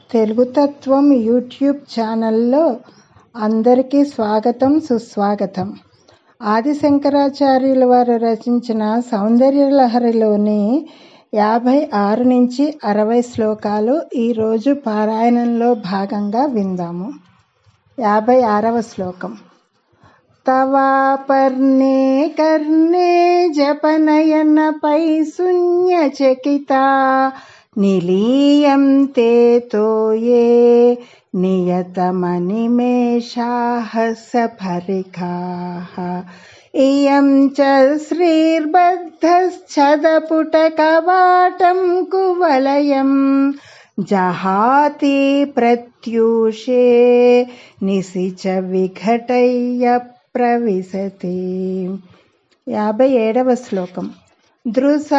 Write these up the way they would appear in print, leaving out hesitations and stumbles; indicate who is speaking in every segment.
Speaker 1: తెలుగు తత్వం యూట్యూబ్ ఛానల్లో అందరికీ స్వాగతం, సుస్వాగతం. ఆదిశంకరాచార్యుల వారు రచించిన సౌందర్యలహరిలోని 56 నుంచి 60 శ్లోకాలు ఈరోజు పారాయణంలో భాగంగా విందాము. 56వ శ్లోకం. తవాపర్ణే కర్ణే జపనయనపై శూన్యచకిత నిలీయం తే తోయే నియతమనిమేషాః సఫరికాః ఇయం చ శ్రీర్బద్ధశ్చదపుటకవాటం కువలయం జహాతి ప్రత్యూషే నిశిచ విఘటయ్య ప్రవిశతి. 57వ శ్లోకం. దృశాద్రాఘీయస్య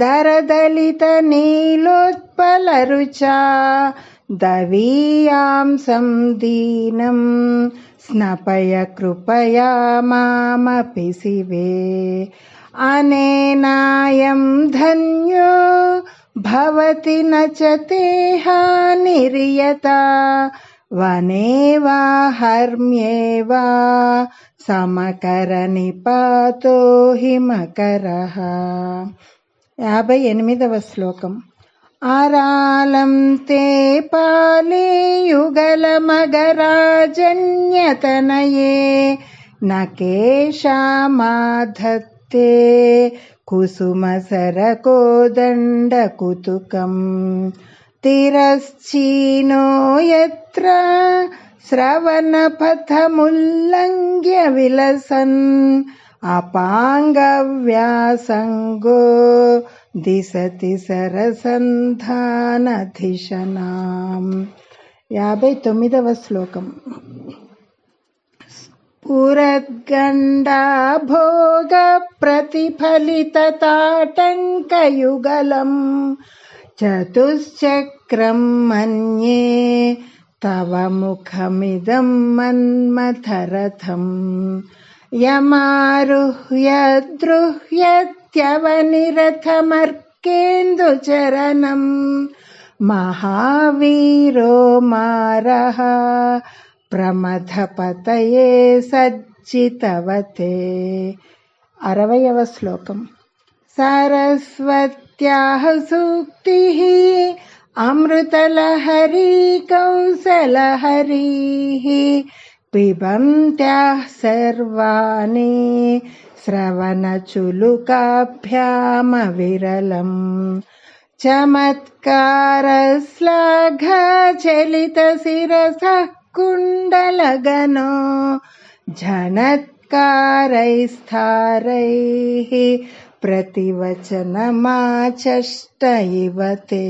Speaker 1: దరదలిత నీలోత్పలరుచా దవీయాంసం దీనం స్నపయ కృపయా మామపి శివే అనేనాయం ధన్యో భవతి న చ తేహానిర్యత వనే వా హర్మ్యేవా సమకర నిపాతో హిమకరః. 58వ శ్లోకం. ఆరాలం తే పాలే యుగలమగరాజన్యతనయే నకేషామాధత్తే కుసుమసరకోదండ కుతుకం తిరశ్చీనో యత్ర శ్రవణపథముల్లంఘ్య విలసన్ అపాంగవ్యాసంగో దిశతి సరసంధానధిషణాం. 59వ శ్లోకం. పురద్గండా భోగ ప్రతిఫలిత తాటంకయుగలం చతుశ్చక్రం మన్యే తవ ముఖమిదం మన్మథరథం యమారుహ్య ద్రుహ్యత్యవనిరథమర్కేందుచరణం మహావీరో మారః ప్రమథపతయే సజ్జితవతే. 60వ శ్లోకం. సరస్వత్యాః సూక్తిః అమృతలహరీ కౌసలహరీః పిబంత్యాః సర్వాణి శ్రవణచులుకాభ్యామ విరలం చమత్కారశ్లాఘచలిత శిరసః కుండలగనో ఝనత్కారైస్థారైః ప్రతివచనమాచష్ట ఇవ తే.